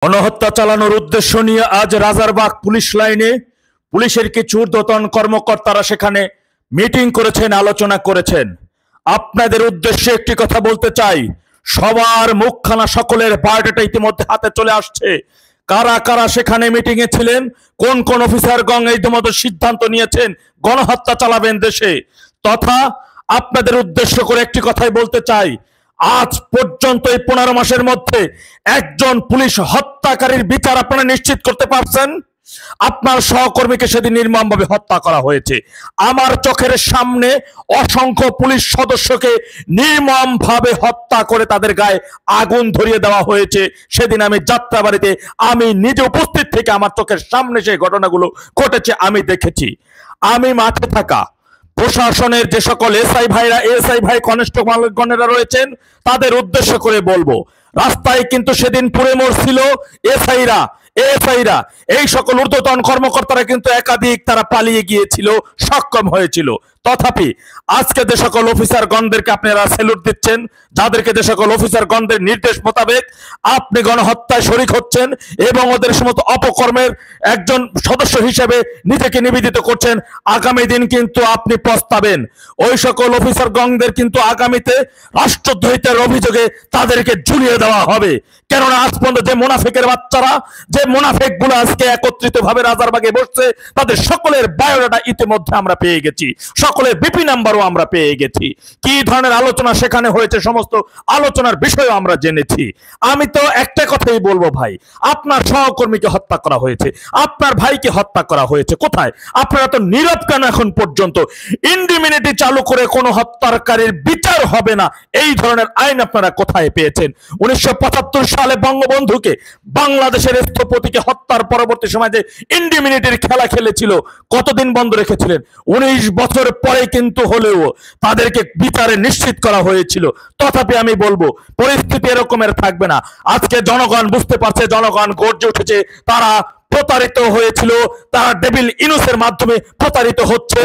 গণহত্যা চালানোর উদ্দেশ্য নিয়ে আজ রাজারবাগ পুলিশ লাইনে পুলিশের কিছু ঊর্ধ্বতন কর্মকর্তারা সেখানে মিটিং করেছেন, আলোচনা করেছেন। আপনাদের উদ্দেশ্যে একটি কথা বলতে চাই, সবার মুখখানা সকলের বায়োডাটা ইতিমধ্যে হাতে চলে আসছে। কারা কারা সেখানে মিটিং এ ছিলেন, কোন কোন অফিসারগণ ইতিমধ্যে সিদ্ধান্ত নিয়েছেন গণহত্যা চালাবেন দেশে, তথা আপনাদের উদ্দেশ্য করে একটি কথাই বলতে চাই, আজ পর্যন্ত এই 15 মাসের মধ্যে একজন পুলিশ হত্যাকারীর বিচার আপনারা নিশ্চিত করতে পারছেন? আপনার সহকর্মীকে সেদিন নির্মমভাবে হত্যা করা হয়েছে। আমার চোখের সামনে অসংখ্য পুলিশ সদস্যকে নির্মমভাবে হত্যা করে তাদের গায়ে আগুন ধরিয়ে দেওয়া হয়েছে। সেদিন আমি যাত্রাবাড়িতে আমি নিজে উপস্থিত থেকে আমার চোখের সামনে সেই ঘটনাগুলো ঘটেছে আমি দেখেছি। আমি মাঠে থাকা প্রশাসনের যে সকল এসআই ভাই কনস্টেবল গণেরা রয়েছেন তাদের উদ্দেশ্য করে বলবো, রাস্তায় কিন্তু সেদিন পুড়ে মরছিল এসআইরা এই সকল ঊর্ধ্বতন কর্মকর্তারা কিন্তু একাধিক তারা পালিয়ে গিয়েছিল, সক্ষম হয়েছিল। তথাপি আজকে যে সকল অফিসারগণদেরকে আপনারা স্যালুট দিচ্ছেন, যাদেরকে যে সকল অফিসারগণদের নির্দেশ মোতাবেক আপনি গণহত্যায় শরীক হচ্ছেন এবং ওদের সমস্ত অপকর্মের একজন সদস্য হিসেবে নিজেকে নিবেদিত করছেন, আগামী দিন কিন্তু আপনি পস্তাবেন। ওই সকল অফিসারগণদের কিন্তু আগামীতে রাষ্ট্রদ্রোহিতার অভিযোগে তাদেরকে ঝুলিয়ে দেওয়া হবে। কেননা আজ পর্যন্ত যে মুনাফিকের বাচ্চারা, যে মুনাফিক গুলো আজকে একত্রিত ভাবে রাজারবাগে বসছে, তাদের সকলের বায়োডাটা ইতিমধ্যে আমরা পেয়ে গেছি, সকলের বিপি নাম্বারও আমরা পেয়ে গেছি। কি ধরনের আলোচনা সেখানে হয়েছে সমস্ত আলোচনার বিষয়ও আমরা জেনেছি। আমি তো একটা কথাই বলবো ভাই, আপনার সহকর্মীকে হত্যা করা হয়েছে, আপনার ভাইকে হত্যা করা হয়েছে, কোথায় আপনারা তো নীরব কেন এখন পর্যন্ত? ইনডিমিনিটি চালু করে কোনো হত্যাকারীর বিচার হবে না, এই ধরনের আইন আপনারা কোথায় পেয়েছেন? 1975 সালে বঙ্গবন্ধুকে, বাংলাদেশের স্থপতিকে হত্যার পরবর্তী সময় যে ইনডিমিনিটির খেলা খেলেছিল, কতদিন বন্ধ রেখেছিলেন? 19 বছর পরে কিন্তু হলেও তাদেরকে বিচারে নিশ্চিত করা হয়েছিল। তথাপি আমি বলবো পরিস্থিতি এরকমের থাকবে না। আজকে জনগণ বুঝতে পারছে, জনগণ গর্জে উঠেছে, তারা প্রতারিত হয়েছিল, তারা ডেভিল ইনুসের মাধ্যমে প্রতারিত হচ্ছে।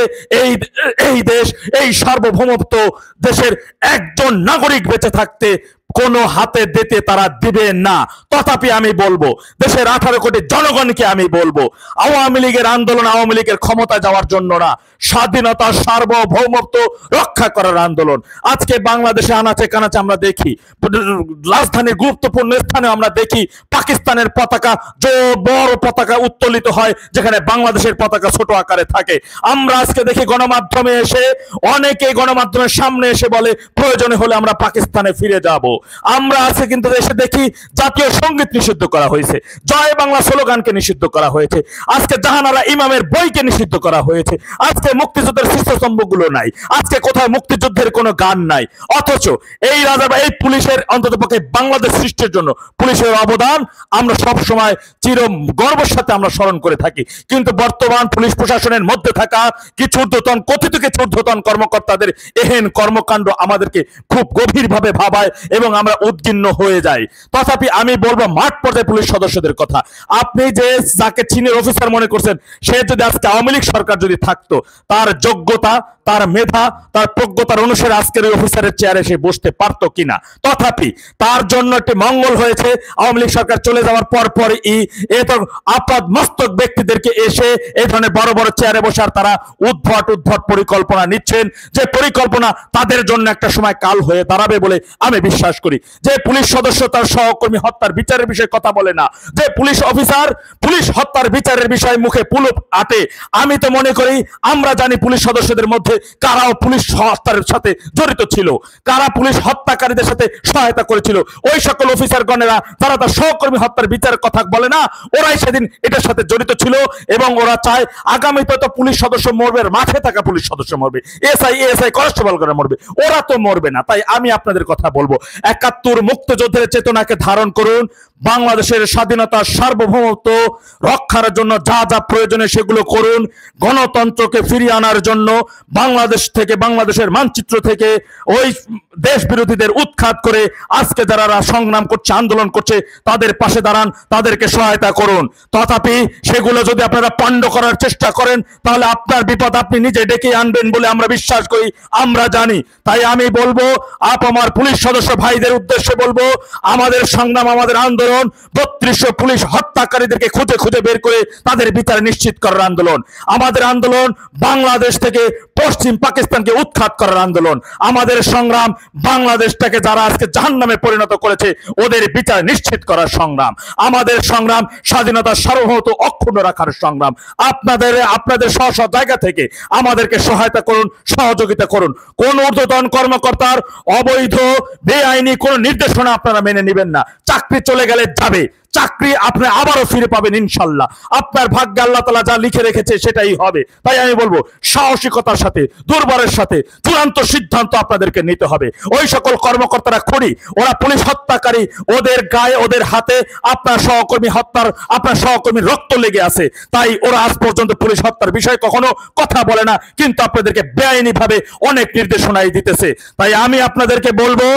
এই দেশ, এই সার্বভৌমত্ব দেশের একজন নাগরিক বেঁচে থাকতে কোনো হাতে দিতে তারা দিবে না। তথাপি আমি বলবো দেশের 18 কোটি জনগণকে আমি বলবো, আওয়ামী লীগের আন্দোলন আওয়ামী লীগের ক্ষমতা যাওয়ার জন্য না, স্বাধীনতা সার্বভৌমত্ব রক্ষা করার আন্দোলন। আজকে বাংলাদেশে আনাচে কানাচে আমরা দেখি, রাজধানীর গুরুত্বপূর্ণ স্থানে আমরা দেখি পাকিস্তানের পতাকা, যে বড় পতাকা উত্তোলিত হয় যেখানে বাংলাদেশের পতাকা ছোট আকারে থাকে। আমরা আজকে দেখি গণমাধ্যমে এসে অনেকে গণমাধ্যমের সামনে এসে বলে প্রয়োজনে হলে আমরা পাকিস্তানে ফিরে যাব। আমরা আজকে কিন্তু এসে দেখি জাতীয় সঙ্গীত নিষিদ্ধ করা হয়েছে, জয় বাংলা স্লোগানকে নিষিদ্ধ করা হয়েছে, আজকে জাহানারা ইমামের বইকে নিষিদ্ধ করা হয়েছে, আজকে মুক্তিযুদ্ধের শীর্ষস্তম্ভগুলো নাই, আজকে কোথাও মুক্তিযুদ্ধের কোনো গান নাই। অথচ এই এই পুলিশের অন্ততপক্ষে বাংলাদেশ সৃষ্টির জন্য পুলিশের অবদান আমরা সব সময় চির গর্বের সাথে আমরা স্মরণ করে থাকি। কিন্তু বর্তমান পুলিশ প্রশাসনের মধ্যে থাকা কিছু কথিত কিছু ঊর্ধ্বতন কর্মকর্তাদের এহেন কর্মকাণ্ড আমাদেরকে খুব গভীরভাবে ভাবায় এবং আমরা উদ্বিগ্ন হয়ে যাই। তথাপি আমি বলবো মাঠ পর্যায়ে পুলিশ সদস্যদের কথা, আপনি যে যাকে চীনের অফিসার মনে করছেন, সে যদি আজকে আওয়ামী লীগ সরকার যদি থাকতো, তার যোগ্যতা, তার মেধা, তার প্রজ্ঞতার অনুসারে আজকের ওই অফিসারের চেয়ারে সে বসতে পারতো কিনা? তথাপি তার জন্য একটি মঙ্গল হয়েছে, আওয়ামী লীগ সরকার চলে যাওয়ার পরই আপাদ মস্তক ব্যক্তিদেরকে এসে এই ধরনের বড় বড় চেয়ারে বসার তারা উদ্ভট পরিকল্পনা নিচ্ছেন, যে পরিকল্পনা তাদের জন্য একটা সময় কাল হয়ে দাঁড়াবে বলে আমি বিশ্বাস করি। যে পুলিশ সদস্য তার সহকর্মী হত্যার বিচারের বিষয়ে কথা বলে না, যে পুলিশ অফিসার পুলিশ হত্যার বিচারের বিষয়ে মুখে পুলুপ আটে, আমি তো মনে করি আমরা জানি পুলিশ সদস্যদের মধ্যে কারাও পুলিশ হত্যার সাথে জড়িত ছিল, কারা পুলিশ হত্যাকারীদের সাথে সহায়তা করেছিল। ওই সকল অফিসারগণেরা যারা তার সহকর্মী হত্যার বিচারের কথা বলে না, ওরাই সেদিন এটার সাথে জড়িত ছিল এবং ওরা চায় আগামীতে তো পুলিশ সদস্য মরবে, মাঠে থাকা পুলিশ সদস্য মরবে, এসআই কনস্টেবল করে মরবে, ওরা তো মরবে না। তাই আমি আপনাদের কথা বলবো, 71 মুক্তিযুদ্ধের চেতনাকে ধারণ করুন, বাংলাদেশের স্বাধীনতা সার্বভৌমত্ব রক্ষার জন্য যা যা প্রয়োজনে সেগুলো করুন, গণতন্ত্রকে ফিরিয়ে আনার জন্য বাংলাদেশ থেকে, বাংলাদেশের মানচিত্র থেকে ওই দেশ বিরোধীদের উৎখাত করে আজকে যারা সংগ্রাম করছে, আন্দোলন করছে, তাদের পাশে দাঁড়ান, তাদেরকে সহায়তা করুন। তথাপি সেগুলো যদি আপনারা পণ্ড করার চেষ্টা করেন তাহলে আপনার বিপদ আপনি নিজে ডেকে আনবেন বলে আমরা বিশ্বাস করি, আমরা জানি। তাই আমি বলবো, আমার পুলিশ সদস্য ভাইদের উদ্দেশ্যে বলবো, আমাদের সংগ্রাম, আমাদের আন্দোলন 3200 পুলিশ হত্যাকারীদেরকে খুঁজে খুঁজে বের করে তাদের বিচার নিশ্চিত করার আন্দোলন। আমাদের আন্দোলন বাংলাদেশ থেকে পশ্চিম পাকিস্তানকে উৎখাত করার আন্দোলন। আমাদের সংগ্রাম বাংলাদেশটাকে যারা আজকে জাহান্নামে পরিণত করেছে ওদের বিচার নিশ্চিত করার সংগ্রাম। আমাদের সংগ্রাম স্বাধীনতার সার্বভৌমত্ব অক্ষুণ্ণ রাখার সংগ্রাম। আপনাদের স্ব স্ব জায়গা থেকে আমাদেরকে সহায়তা করুন, সহযোগিতা করুন। কোন ঊর্ধ্বতন কর্মকর্তার অবৈধ বেআইনি কোন নির্দেশনা আপনারা মেনে নেবেন না। চাকরি চলে গেলে যাবে, চাকরি আপনি আবারও ফিরে পাবেন ইনশাল্লাহ। আপনার ভাগ্যে আল্লাহ তাআলা যা লিখে রেখেছে সেটাই হবে। তাই আমি বলবো, সাহসিকতার সাথে, দুর্বারের সাথে চূড়ান্ত সিদ্ধান্ত আপনাদেরকে নিতে হবে। ওই সকল কর্মকর্তারা খুনি, ওরা পুলিশ হত্যাকারী, ওদের গায়ে, ওদের হাতে আপনার সহকর্মীর রক্ত লেগে আছে। তাই ওরা আজ পর্যন্ত পুলিশ হত্যার বিষয়ে কখনো কথা বলে না, কিন্তু আপনাদেরকে বেআইনি ভাবে অনেক নির্দেশনাই দিতেছে। তাই আমি আপনাদেরকে বলবো,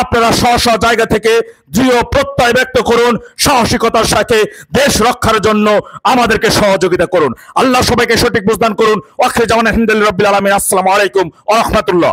আপনারা স্ব স্ব জায়গা থেকে দৃঢ় প্রত্যয় ব্যক্ত করুন, সাহসিকতার সাথে দেশ রক্ষার জন্য আমাদেরকে সহযোগিতা করুন। আল্লাহ সবাইকে সঠিক বুঝদান করুন। ওয়াখির জাওয়ানা আলহামদুলিল্লাহি রাব্বিল আলামিন। আসসালামু আলাইকুম ওয়া রাহমাতুল্লাহ।